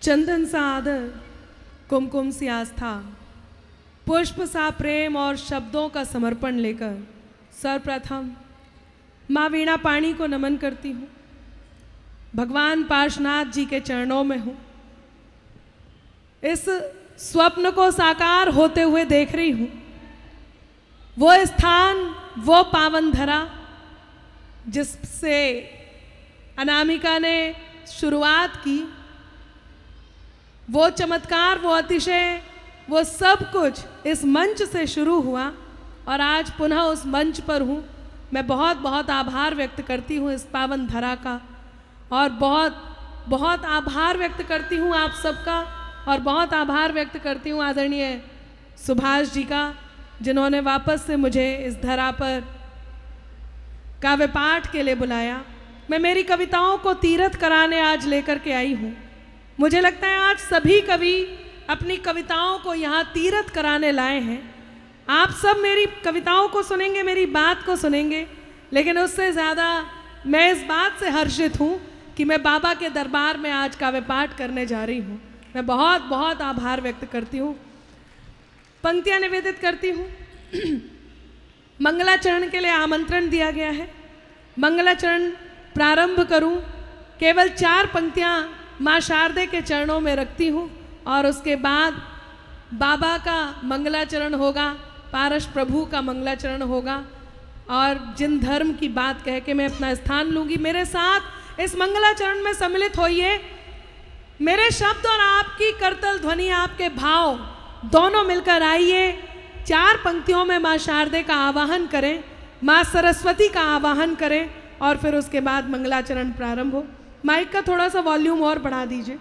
चंदन सा आदर, कुमकुम सी आस्था, पुष्प सा प्रेम और शब्दों का समर्पण लेकर सर्वप्रथम माँ वीणा पाणी को नमन करती हूँ। भगवान पार्श्वनाथ जी के चरणों में हूँ। इस स्वप्न को साकार होते हुए देख रही हूँ। वो स्थान, वो पावन धरा जिससे अनामिका ने शुरुआत की, वो चमत्कार, वो अतिशय, वो सब कुछ इस मंच से शुरू हुआ और आज पुनः उस मंच पर हूँ। मैं बहुत बहुत आभार व्यक्त करती हूँ इस पावन धरा का, और बहुत बहुत आभार व्यक्त करती हूँ आप सबका, और बहुत आभार व्यक्त करती हूँ आदरणीय सुभाष जी का, जिन्होंने वापस से मुझे इस धरा पर काव्य पाठ के लिए बुलाया। मैं मेरी कविताओं को तीर्थ कराने आज लेकर के आई हूँ। मुझे लगता है आज सभी कवि अपनी कविताओं को यहाँ तीर्थ कराने लाए हैं। आप सब मेरी कविताओं को सुनेंगे, मेरी बात को सुनेंगे, लेकिन उससे ज़्यादा मैं इस बात से हर्षित हूँ कि मैं बाबा के दरबार में आज काव्य पाठ करने जा रही हूँ। मैं बहुत बहुत आभार व्यक्त करती हूँ। पंक्तियाँ निवेदित करती हूँ। मंगलाचरण के लिए आमंत्रण दिया गया है। मंगलाचरण प्रारंभ करूँ, केवल 4 पंक्तियाँ माँ शारदे के चरणों में रखती हूँ और उसके बाद बाबा का मंगलाचरण होगा, पारस प्रभु का मंगलाचरण होगा, और जिन धर्म की बात कह के मैं अपना स्थान लूँगी। मेरे साथ इस मंगलाचरण में सम्मिलित होइए। मेरे शब्द और आपकी करतल ध्वनि, आपके भाव दोनों मिलकर आइए। 4 पंक्तियों में माँ शारदे का आवाहन करें, माँ सरस्वती का आवाहन करें, और फिर उसके बाद मंगलाचरण प्रारंभ हो। माइक का थोड़ा सा वॉल्यूम और बढ़ा दीजिए।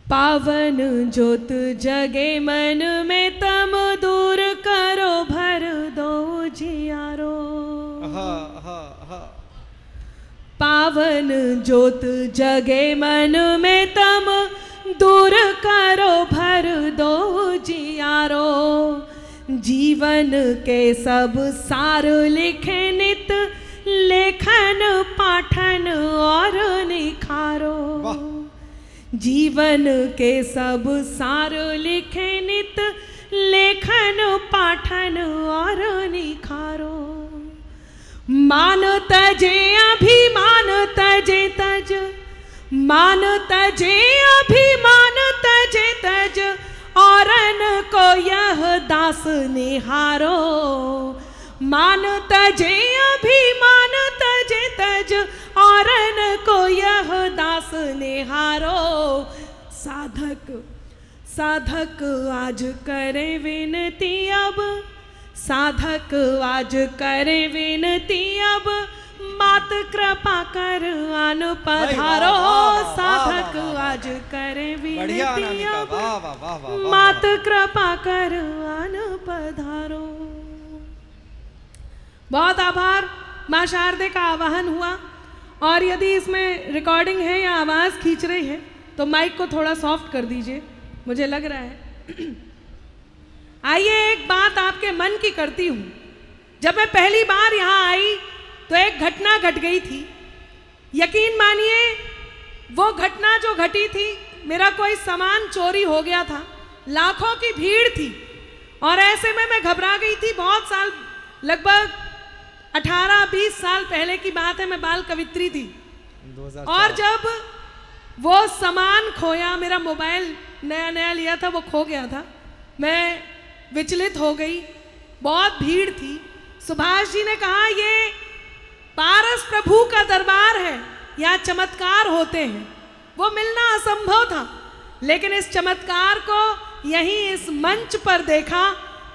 पावन ज्योत जगे मन में, तम दूर करो भर दो जियारो। पावन ज्योत जगे मन में, तम दूर करो भर दो जियारो। जीवन के सब सार लिखे नित, लेखन पाठन और निखारो। जीवन के सब सार लिखे नित, लेखन पाठन और निखारो। मान तजे अभिमान तजे तज, मान तजे अभिमान तजे तज, औरन को यह दास निहारो। मान तजे अभिमान तजे तज, औरन को यह दास निहारो। साधक साधक आज करे विनती अब, साधक आज करे विनती अब, मात कृपा कर आन पधारो। साधक आज करे विनती अब, मात कृपा कर आन पधारो। बहुत आभार। माँ शारदे का आवाहन हुआ, और यदि इसमें रिकॉर्डिंग है या आवाज़ खींच रही है तो माइक को थोड़ा सॉफ्ट कर दीजिए, मुझे लग रहा है। आइए एक बात आपके मन की करती हूँ। जब मैं पहली बार यहाँ आई तो एक घटना घट गई थी। यकीन मानिए वो घटना जो घटी थी, मेरा कोई सामान चोरी हो गया था, लाखों की भीड़ थी, और ऐसे में मैं घबरा गई थी। बहुत साल, लगभग 18-20 साल पहले की बात है, मैं बाल कवित्री थी। और जब वो सामान खोया, मेरा मोबाइल नया नया लिया था, वो खो गया था, मैं विचलित हो गई। बहुत भीड़ थी। सुभाष जी ने कहा ये पारस प्रभु का दरबार है, यहाँ चमत्कार होते हैं। वो मिलना असंभव था, लेकिन इस चमत्कार को यहीं इस मंच पर देखा।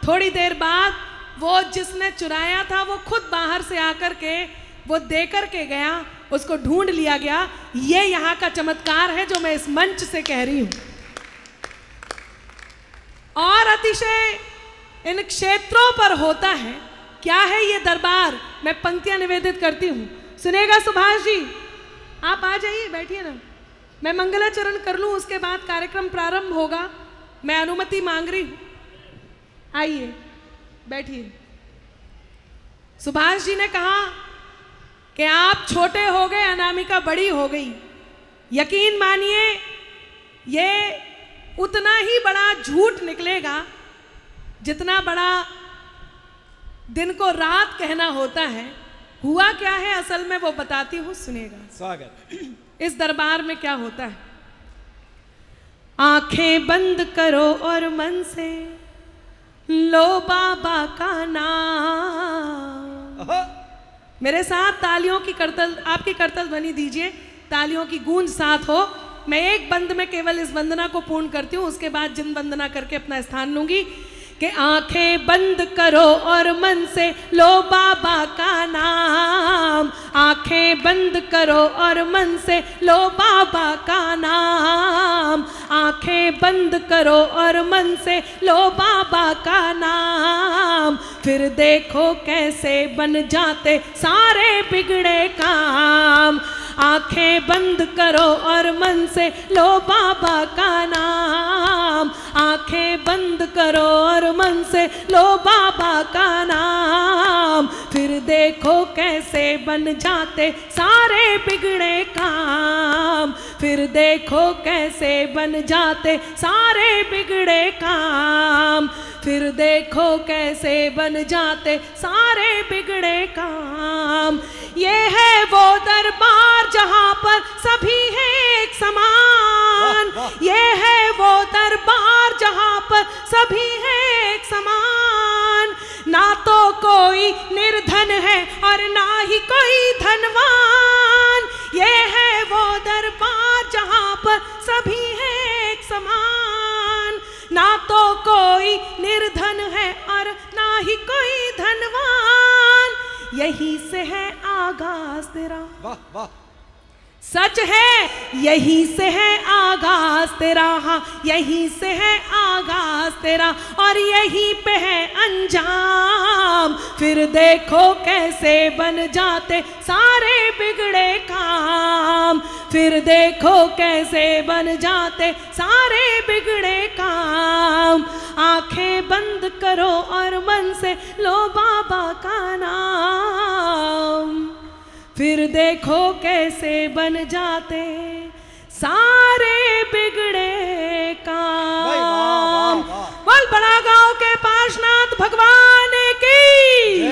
थोड़ी देर बाद वो जिसने चुराया था वो खुद बाहर से आकर के वो दे कर के गया, उसको ढूंढ लिया गया। ये यहाँ का चमत्कार है जो मैं इस मंच से कह रही हूँ। और अतिशय इन क्षेत्रों पर होता है। क्या है ये दरबार? मैं पंक्तियां निवेदित करती हूँ, सुनेगा सुभाष जी? आप आ जाइए, बैठिए ना। मैं मंगलाचरण कर लूँ, उसके बाद कार्यक्रम प्रारंभ होगा। मैं अनुमति मांग रही हूँ, आइए बैठिए। सुभाष जी ने कहा कि आप छोटे हो गए, अनामिका बड़ी हो गई। यकीन मानिए ये उतना ही बड़ा झूठ निकलेगा जितना बड़ा दिन को रात कहना होता है। हुआ क्या है असल में वो बताती हूँ, सुनेगा। स्वागत। इस दरबार में क्या होता है, आंखें बंद करो और मन से लो बाबा का नाम। मेरे साथ तालियों की करतल, आपकी करतल ध्वनि दीजिए, तालियों की गूंज साथ हो। मैं एक बंद में केवल इस वंदना को पूर्ण करती हूँ, उसके बाद जिन वंदना करके अपना स्थान लूंगी कि आंखें बंद करो और मन से लो बाबा का नाम। आंखें बंद करो और मन से लो बाबा का नाम। आंखें बंद करो और मन से लो बाबा का नाम। फिर देखो कैसे बन जाते सारे बिगड़े काम। आंखें बंद करो और मन से लो बाबा का नाम। आंखें बंद करो और मन से लो बाबा का नाम। फिर देखो कैसे बन जाते सारे बिगड़े काम। फिर देखो कैसे बन जाते सारे बिगड़े काम। फिर देखो कैसे बन जाते सारे बिगड़े काम। ये है वो दरबार जहाँ पर सभी है एक समान। ये है वो दरबार जहाँ पर सभी है एक समान। ना तो कोई निर्धन है और ना ही कोई धनवान। ये है वो दरबार जहाँ पर सभी है एक समान। ना तो कोई निर्धन है और ना ही कोई धनवान। यही से है आगाज तेरा, वाह वाह, सच है यही से है आगाज तेरा। हाँ यही से है आगाज तेरा और यही पे है अंजाम। फिर देखो कैसे बन जाते सारे बिगड़े काम। फिर देखो कैसे बन जाते सारे बिगड़े काम। आंखें बंद करो और मन से लो बाबा का नाम। फिर देखो कैसे बन जाते सारे बिगड़े काम। बोल बड़ा गांव के पाशनाथ भगवान की।